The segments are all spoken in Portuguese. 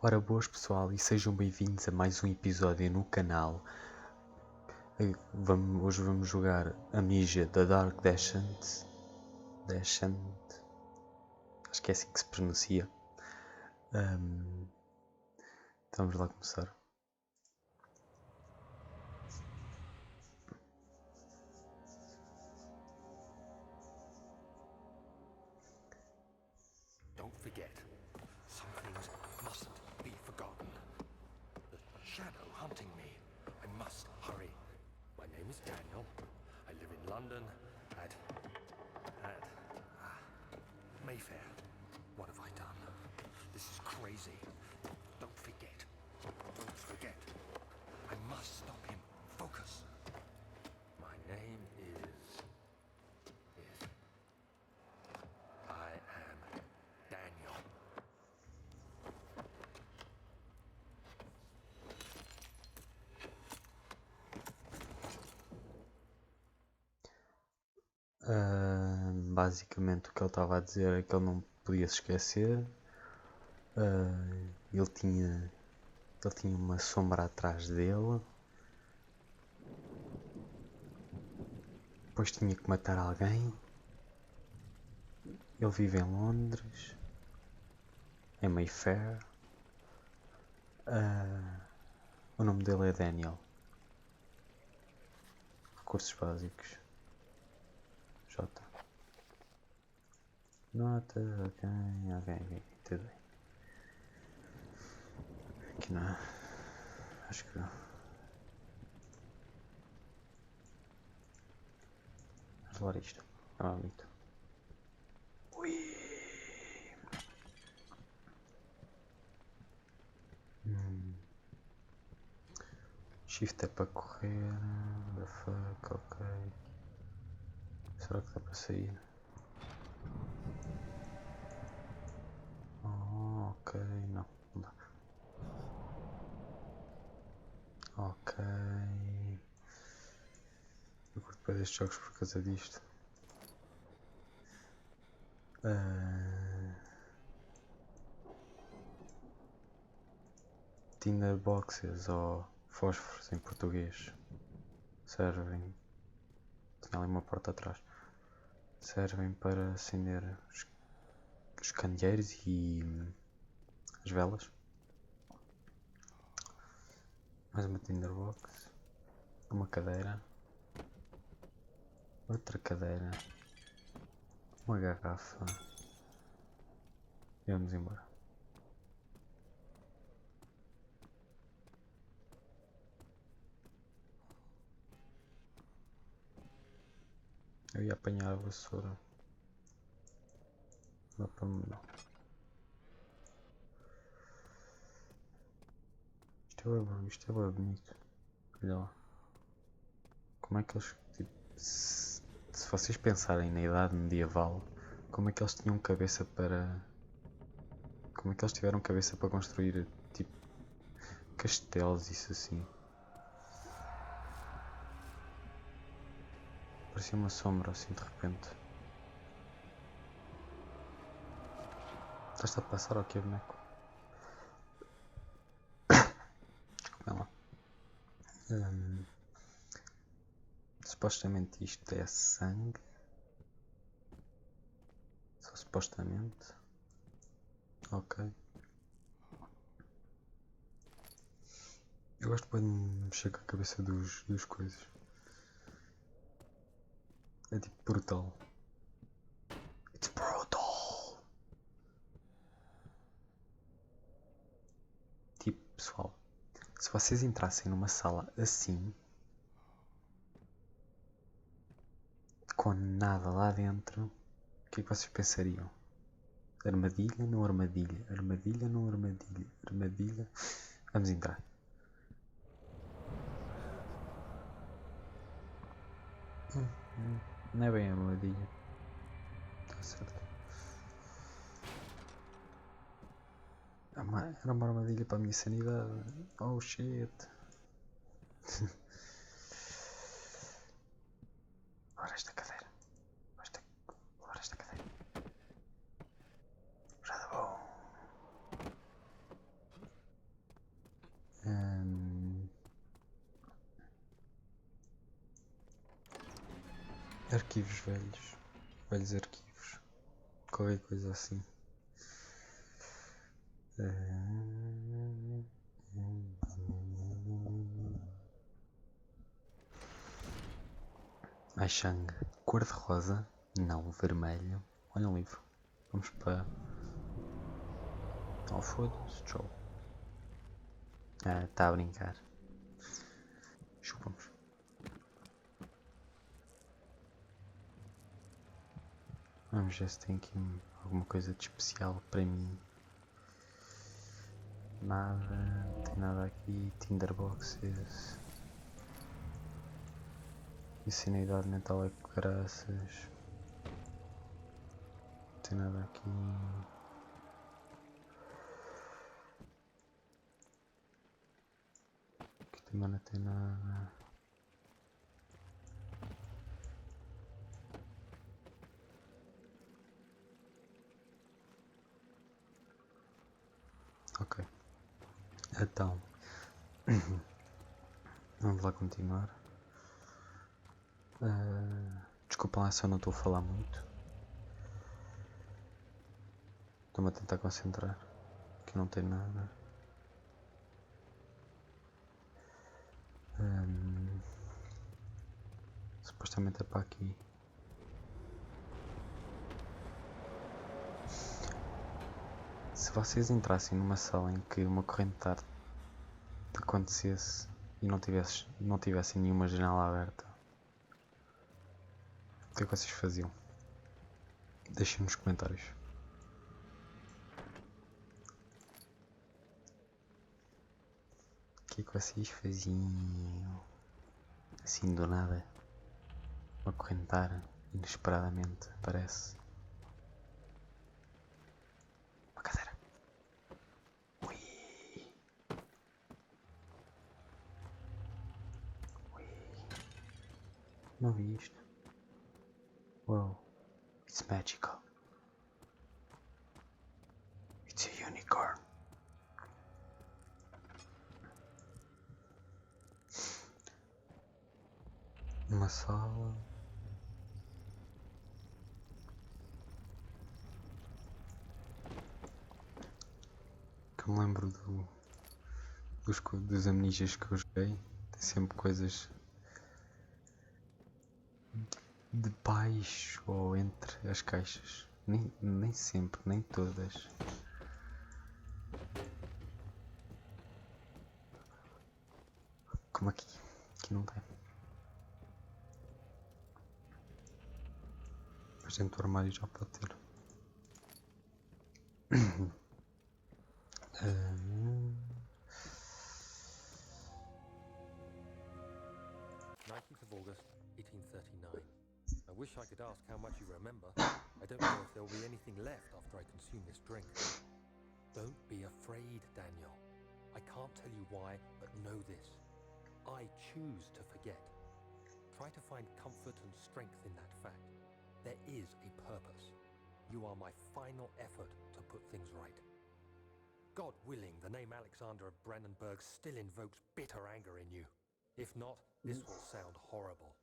Ora boas pessoal e sejam bem-vindos a mais um episódio no canal. Hoje vamos jogar Amnesia da Dark Deixem. Acho que é assim que se pronuncia. Então vamos lá começar. Don't forget, some things mustn't be forgotten. The shadow hunting me. I must hurry. My name is Daniel. I live in London at Mayfair. What have I done? This is crazy. Don't forget. Don't forget. I must stop him. Focus. My name is I am Daniel. Basicamente o que ele estava a dizer é que ele não podia se esquecer. Ele tinha uma sombra atrás dele. Depois tinha que matar alguém. Ele vive em Londres, em Mayfair. O nome dele é Daniel. Recursos básicos. J. Notas, ok, tudo bem. Aqui não. Acho que. Vamos rolar isto. É uma bonito. Ui! Shift é para correr. The fuck, ok. Será que dá para sair? Oh, ok, não dá. Ok. Eu curto depois destes jogos por causa disto. Tinder boxes ou fósforos em português servem. Tinha ali uma porta atrás. Servem para acender os candeeiros e as velas. Mais uma tinderbox. Uma cadeira. Outra cadeira. Uma garrafa. E vamos embora. Eu ia apanhar a vassoura. Não dá para me não. Isto é bem bonito. Olha lá. Como é que eles, tipo, se vocês pensarem na idade medieval, como é que eles tinham cabeça para... Como é que eles tiveram cabeça para construir, tipo, castelos e isso assim? Parecia uma sombra assim de repente. Estás a passar aqui, boneco? Desculpem lá. Supostamente isto é sangue. Só supostamente. Ok. Eu gosto bem de mexer com a cabeça dos coisas. É tipo brutal. It's brutal! Tipo, pessoal, se vocês entrassem numa sala assim, com nada lá dentro, o que é que vocês pensariam? Armadilha, não armadilha, armadilha, não armadilha, armadilha. Vamos entrar. Não é bem armadilha. Está certo. Era uma armadilha para a minha sanidade. Oh shit. Ora esta cadeira. Ora esta cadeira. Já dá bom. Arquivos velhos. Velhos arquivos. Qualquer coisa assim. Deixem, cor-de-rosa, não vermelho. Olha um livro. Vamos para... Oh, foda-se, tchau. Está a brincar. Chupamos. Vamos ver se tem aqui alguma coisa de especial para mim. Nada, não tem nada aqui. Tinderboxes. Insanidade mental é que graças. Não tem nada aqui. Aqui também não tem nada. Ok. Então. Vamos lá continuar. Desculpa lá se eu não estou a falar muito. Estou-me a tentar concentrar. Aqui não tem nada. Supostamente é para aqui. Se vocês entrassem numa sala em que uma corrente de ar acontecesse e não tivessem nenhuma janela aberta, o que é que vocês faziam? Deixem nos comentários. O que é que vocês faziam? Assim do nada, uma corrente de ar inesperadamente aparece. Uma cadeira. Ui. Ui. Não vi isto. Wow. It's magical. It's a unicorn. Uma sala. Que eu me lembro dos Amnesias que eu joguei. Tem sempre coisas debaixo ou entre as caixas. Nem sempre, nem todas. Como aqui. Aqui não tem. Mas dentro do armário já pode ter. 19th of August, 1839. I wish I could ask how much you remember. I don't know if there will be anything left after I consume this drink. Don't be afraid, Daniel. I can't tell you why, but know this. I choose to forget. Try to find comfort and strength in that fact. There is a purpose. You are my final effort to put things right. God willing, the name Alexander of Brandenburg still invokes bitter anger in you. If not, this will sound horrible.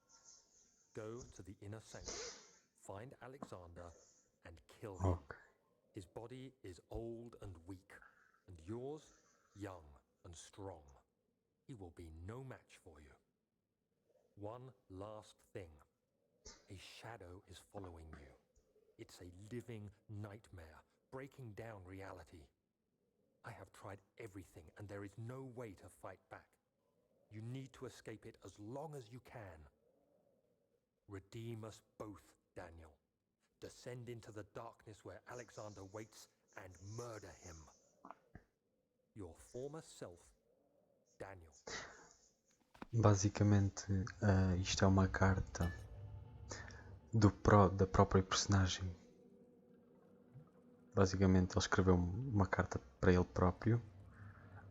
Go to the inner sanctum, find Alexander, and kill him. Okay. His body is old and weak, and yours young and strong. He will be no match for you. One last thing. A shadow is following you. It's a living nightmare, breaking down reality. I have tried everything, and there is no way to fight back. You need to escape it as long as you can. Redeem us both, Daniel. Descend into the darkness where Alexander waits and murder him. Your former self, Daniel. Basicamente, isto é uma carta da própria personagem. Basicamente, ele escreveu uma carta para ele próprio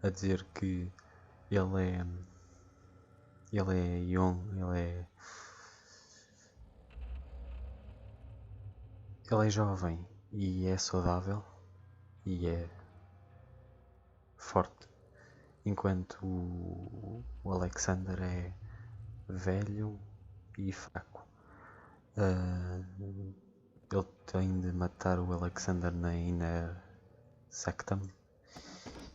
a dizer que ele é young, ele é jovem e é saudável e é forte, enquanto o Alexander é velho e fraco. Ele tem de matar o Alexander na Inner Sectum.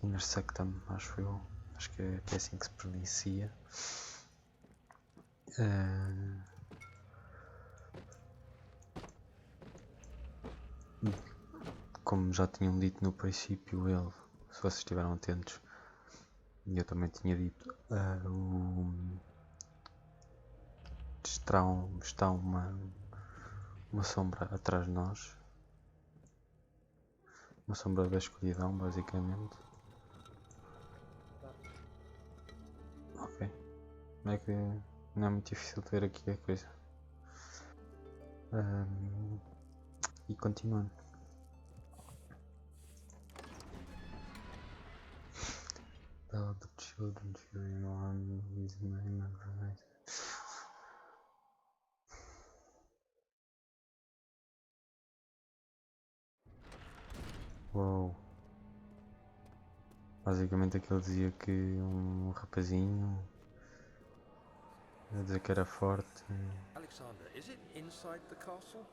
Inner Sectum, acho eu. Acho que é assim que se pronuncia. Como já tinham dito no princípio, ele, se vocês estiveram atentos, e eu também tinha dito, está uma sombra atrás de nós. Uma sombra da escuridão, basicamente. Ok. Não é que não é muito difícil de ver aqui a coisa. E continuando. The children cheering on his name and Uou. Basicamente aquele dizia que um rapazinho a dizer que era forte. Alexander, is it inside the castle?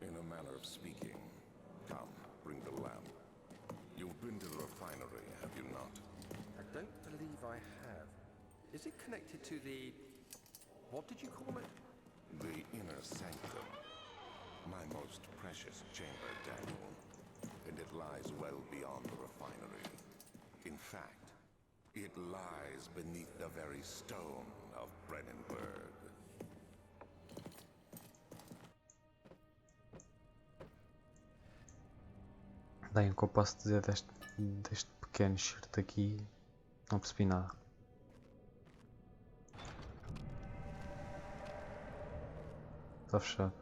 In a manner of speaking. Come, bring the lamp. You've been to the refinery, have you not? I don't believe I have. Is it connected to the... what did you call it? The inner sanctum. My most precious chamber, Daniel. And it lies well beyond the refinery. In fact, it lies beneath the very stone of Brennenburg. Bem, o que eu posso dizer deste pequeno shirt aqui, não percebi nada. Está fechado.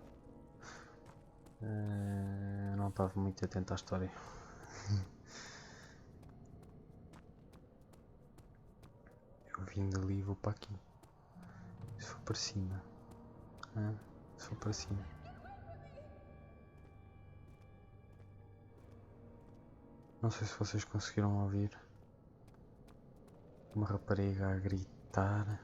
Não estava muito atento à história. Eu vim dali e vou para aqui. Se for para cima. Se for para cima. Não sei se vocês conseguiram ouvir uma rapariga a gritar.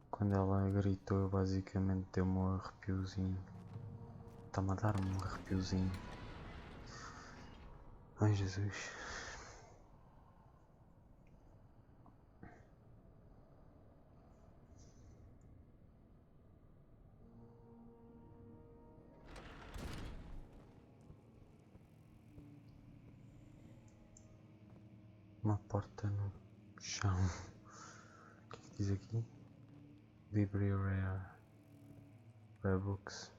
Quando ela gritou, basicamente deu-me um arrepiozinho. Está-me a dar-me um arrepiozinho. Ai, Jesus. Uma porta no chão. O que é que diz aqui? Library Rare Books.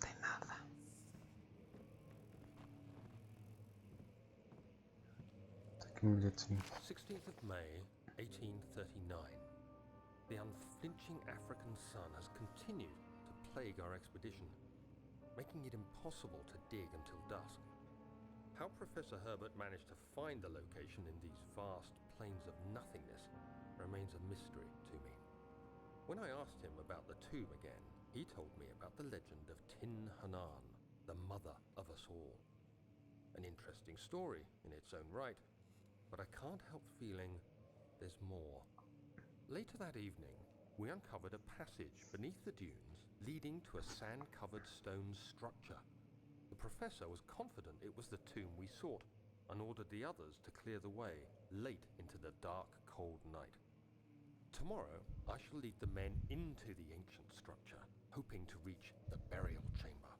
Tem nada. Está aqui um bilhetezinho. 16th of May, 1839. The unflinching African sun has continued to plague our expedition, making it impossible to dig until dusk. How Professor Herbert managed to find the location in these vast plains of nothingness remains a mystery to me. When I asked him about the tomb again, he told me about the legend of Tin Hanan, the mother of us all. An interesting story in its own right, but I can't help feeling there's more. Later that evening, we uncovered a passage beneath the dunes leading to a sand-covered stone structure. The professor was confident it was the tomb we sought and ordered the others to clear the way late into the dark, cold night. Tomorrow, I shall lead the men into the ancient structure, hoping to reach the burial chamber.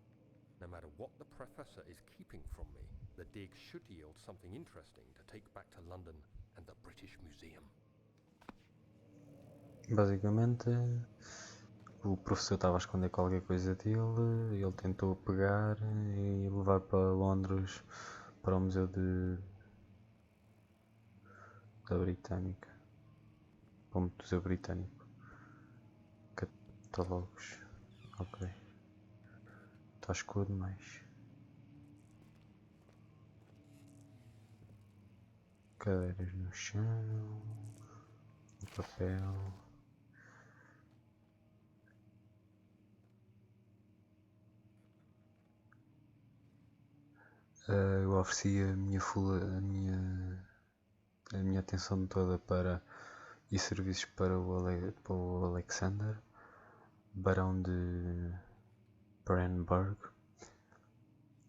No matter what the professor is keeping from me, the dig should yield something interesting to take back to London and the British Museum. Basicamente, o professor estava a esconder qualquer coisa dele, ele tentou pegar e levar para Londres, para o Museu da Britânica. Para o Museu Britânico. Catálogos. Ok. Está escuro demais. cadeiras no chão, o papel. Eu ofereci a minha atenção toda e serviços para o Alexander, Barão de Brandenburg.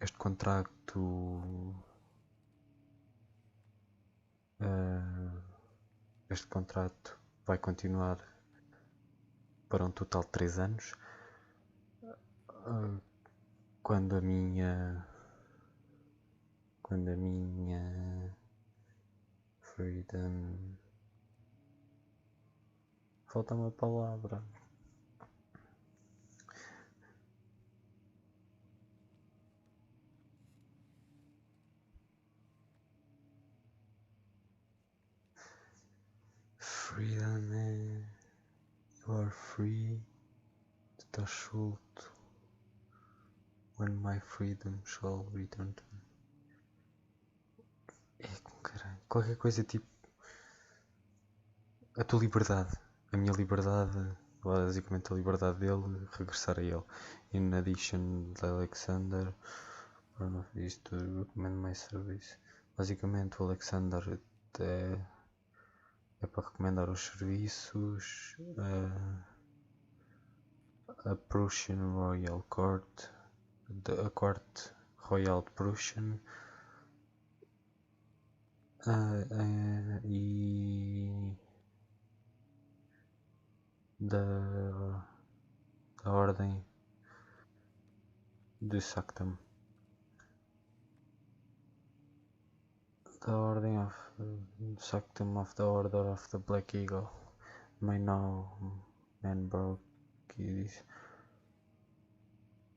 Este contrato vai continuar para um total de 3 anos. Quando a minha freedom, falta uma palavra. Freedom é you are free to Tashult when my freedom shall return to me. Caralho, qualquer coisa tipo a tua liberdade, a minha liberdade, basicamente a liberdade dele, regressar a ele. In addition, Alexander, one of these to recommend my service. Basicamente o Alexander é para recomendar os serviços a Prussian Royal Court, a Corte Royal de Prussian, e da Ordem de Sactam, da Ordem of Sactam of the Order of the Black Eagle. May now Manbrook, que diz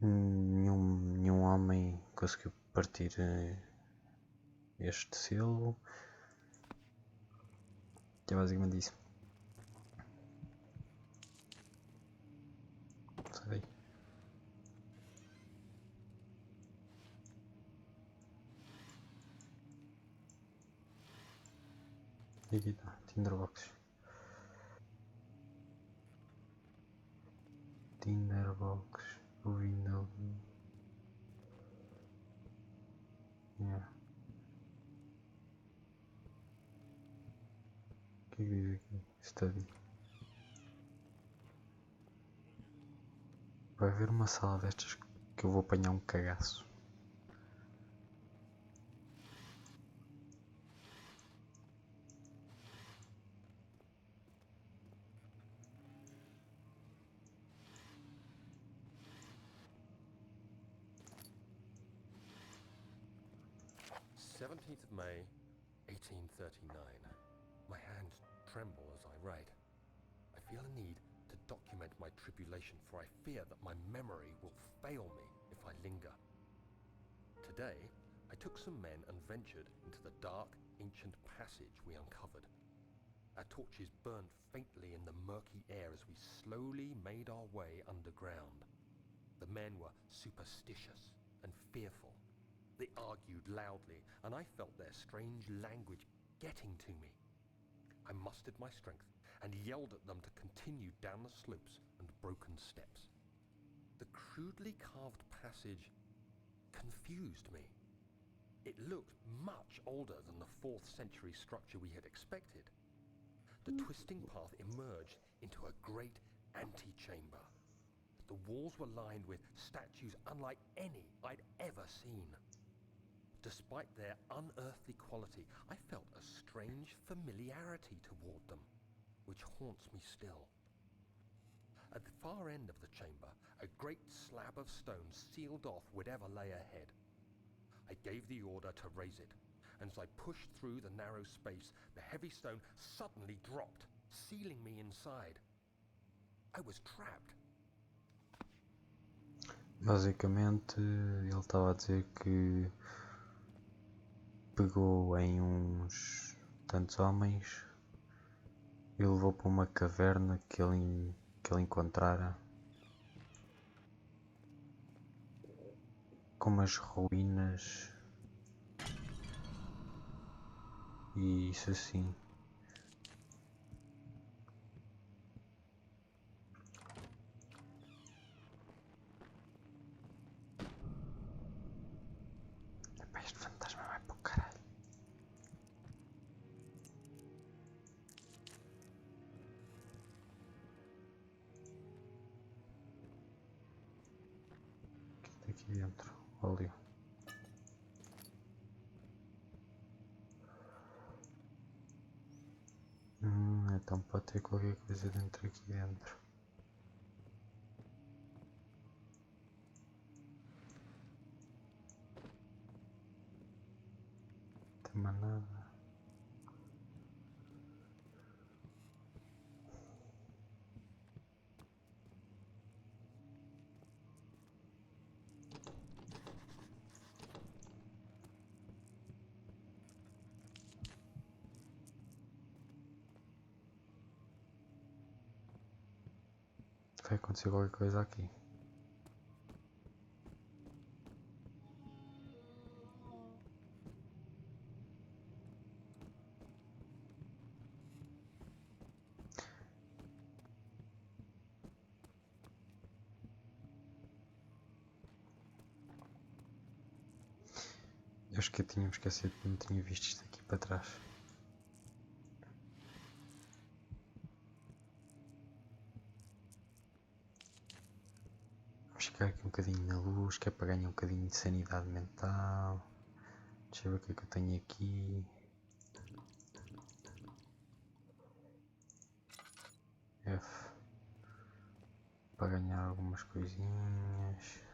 nenhum homem conseguiu partir este selo. Que é basicamente isso. Sai daí. E aqui está, Tinderbox. Tinderbox, o window. Yeah. O que é que diz aqui? Study. Vai haver uma sala destas que eu vou apanhar um cagaço. "17th of May, 1839. My hands tremble as I write. I feel a need to document my tribulation, for I fear that my memory will fail me if I linger. Today, I took some men and ventured into the dark, ancient passage we uncovered. Our torches burned faintly in the murky air as we slowly made our way underground. The men were superstitious and fearful. They argued loudly, and I felt their strange language getting to me. I mustered my strength and yelled at them to continue down the slopes and broken steps. The crudely carved passage confused me. It looked much older than the 4th century structure we had expected. The twisting path emerged into a great antechamber. The walls were lined with statues unlike any I'd ever seen. Despite their unearthly quality, I felt a strange familiarity toward them, which haunts me still. At the far end of the chamber, a great slab of stone sealed off whatever lay ahead. I gave the order to raise it, and as I pushed through the narrow space, the heavy stone suddenly dropped, sealing me inside. I was trapped. Basicamente, ele estava a dizer que pegou em uns tantos homens e levou para uma caverna que ele encontrara com umas ruínas E isso assim. Epá, este fantasma vai para o caralho. O que é aqui dentro? Óleo. Então pode ter qualquer coisa dentro aqui dentro. Não tem mais nada. Vai acontecer qualquer coisa aqui. Eu acho que eu tinha esquecido que não tinha visto isto aqui para trás. Vamos ficar aqui um bocadinho na luz, que é para ganhar um bocadinho de sanidade mental. Deixa eu ver o que é que eu tenho aqui. F. Para ganhar algumas coisinhas.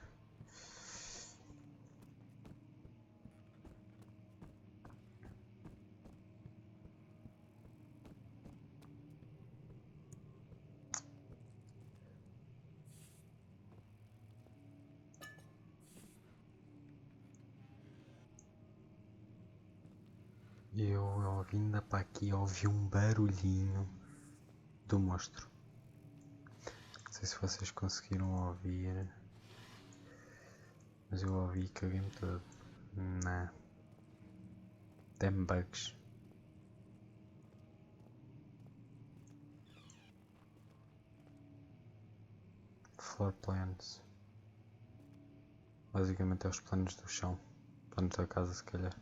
Eu vindo para aqui ouvi um barulhinho do monstro. Não sei se vocês conseguiram ouvir, mas eu ouvi e caguei-me todo. Não. Damn bugs. Floor plans. Basicamente é os planos do chão. Planos da casa, se calhar.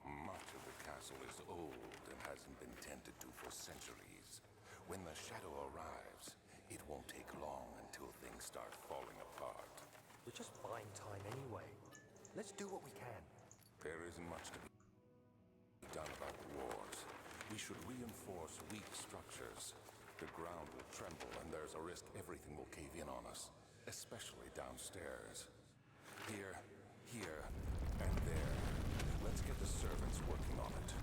Much of the castle is old and hasn't been tended to for centuries. When the shadow arrives, it won't take long until things start falling apart. We're just buying time anyway. Let's do what we can. There isn't much to be done about the wars. We should reinforce weak structures. The ground will tremble and there's a risk everything will cave in on us, especially downstairs. Here, and there. Let's get the servants working on it.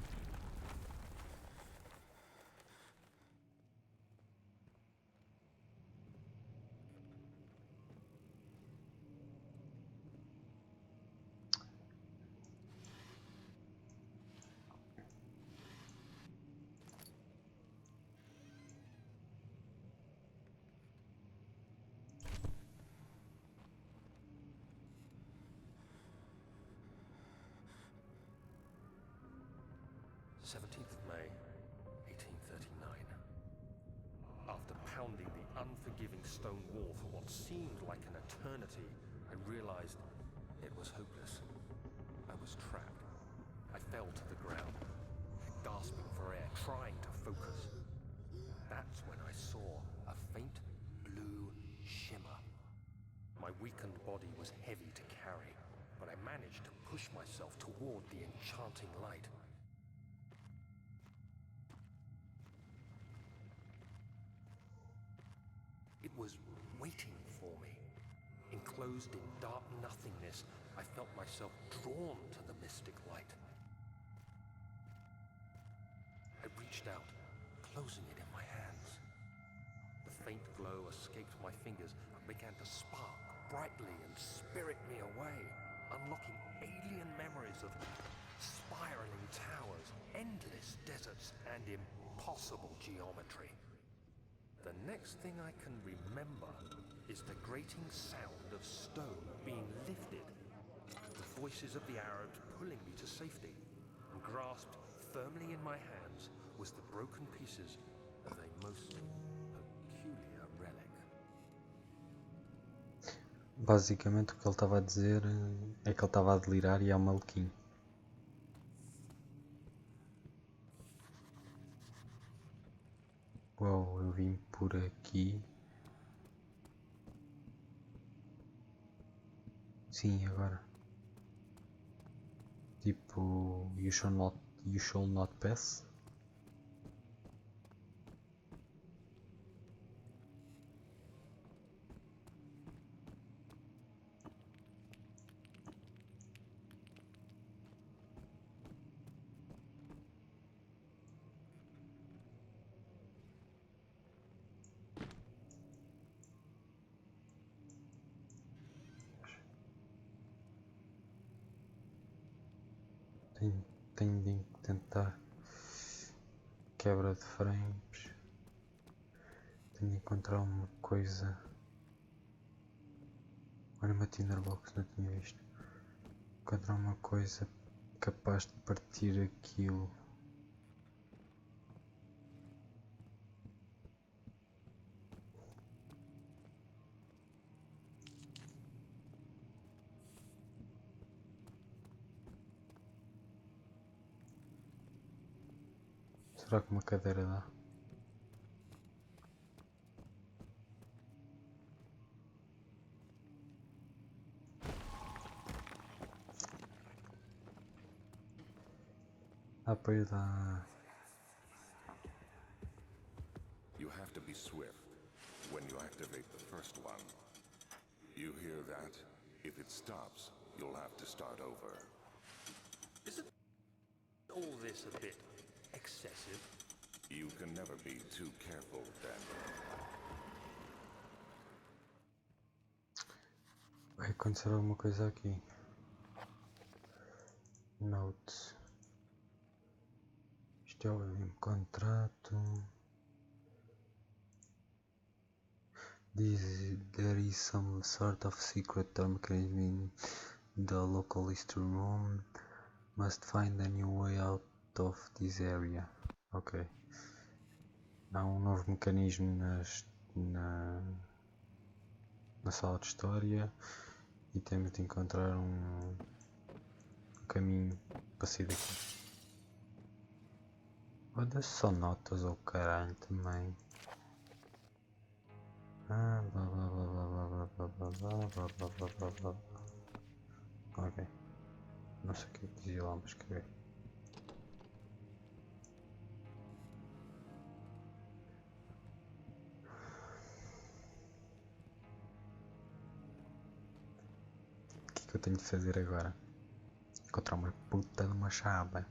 May 1839. After pounding the unforgiving stone wall for what seemed like an eternity, I realized it was hopeless. I was trapped. I fell to the ground, gasping for air, trying to focus. That's when I saw a faint blue shimmer. My weakened body was heavy to carry, but I managed to push myself toward the enchanting light. It was waiting for me. Enclosed in dark nothingness, I felt myself drawn to the mystic light. I reached out, closing it in my hands. The faint glow escaped my fingers and began to spark brightly and spirit me away, unlocking alien memories of spiraling towers, endless deserts, and impossible geometry. The next thing I can remember is the grating sound of stone being lifted. The voices of the Arabs pulling me to safety, and grasped firmly in my hands was the broken pieces of a most peculiar relic. Basicamente o que ele estava a dizer é que ele estava a delirar e é um maluquinho. Uau, eu vim por aqui. Sim, agora. Tipo, you shall not pass. Tenho de tentar quebra de frames. Tenho de encontrar uma coisa. Olha uma tinderbox, não tinha visto. Encontrar uma coisa capaz de partir aquilo. Será que uma cadeira dá? Dá para ir dar. You have to be swift when you activate the first one. You hear that? If it stops, you'll have to start over. Isn't all this a bit excessive? You can never be too careful, Daniel. Vai acontecer alguma coisa aqui. Notes. Isto é o mesmo contrato. There is some sort of secret term mechanism in the local history room. Must find a new way out of this area. Ok. Há um novo mecanismo na sala de história e temos de encontrar um caminho para sair daqui. Olha só notas ao caralho também. Blá blá blá blá blá blá blá blá blá blá blá blá blá blá. Ok. Não sei o que dizia lá, mas escrever. O que é que eu tenho de fazer agora? Encontrar uma puta de uma chave.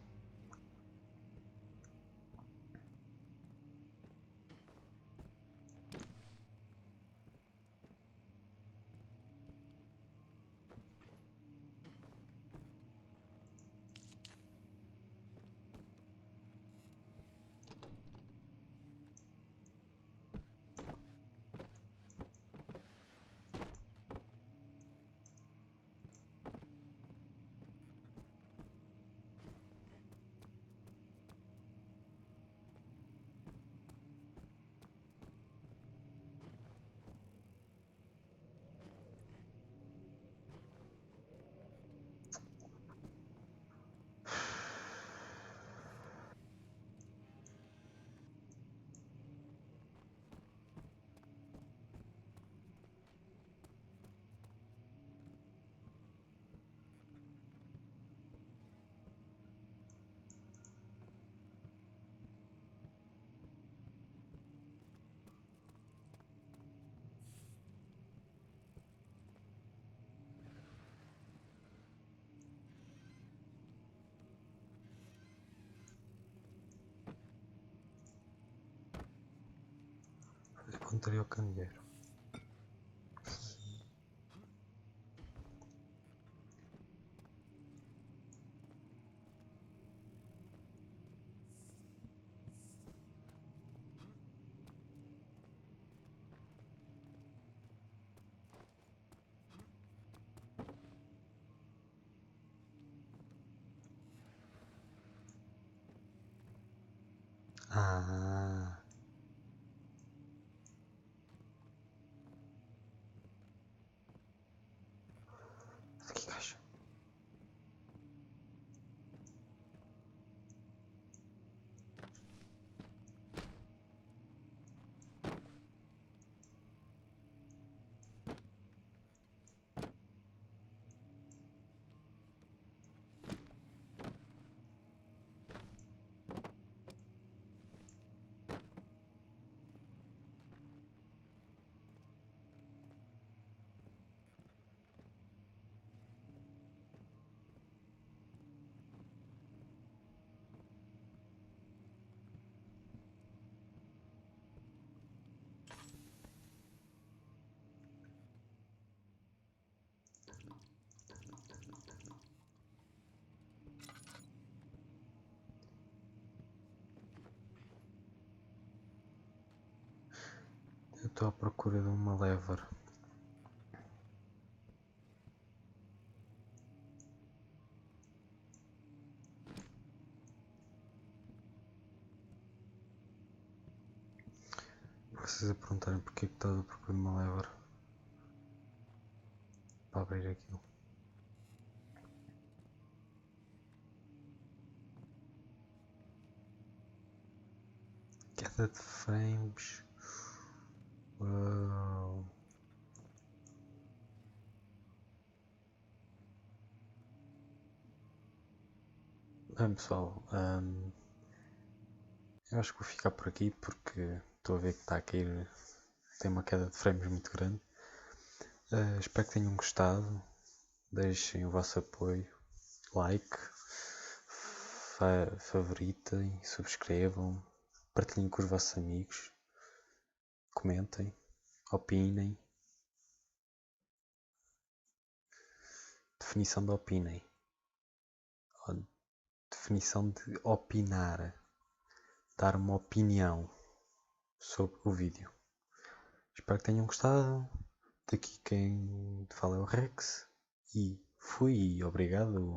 Encontrei o candeeiro. Ah. Aqui, caixa. Eu estou à procura de uma lever. Vocês a perguntarem porque é que estás a procurar uma lever para abrir aquilo. Queda de frames. Uau. Bem pessoal, eu acho que vou ficar por aqui porque estou a ver que está a cair, tem uma queda de frames muito grande. Espero que tenham gostado, deixem o vosso apoio, like, favoritem, subscrevam, partilhem com os vossos amigos, comentem, opinem. Definição de opinem. Definição de opinar. Dar uma opinião sobre o vídeo. Espero que tenham gostado. Daqui quem fala é o Rex. E fui. Obrigado.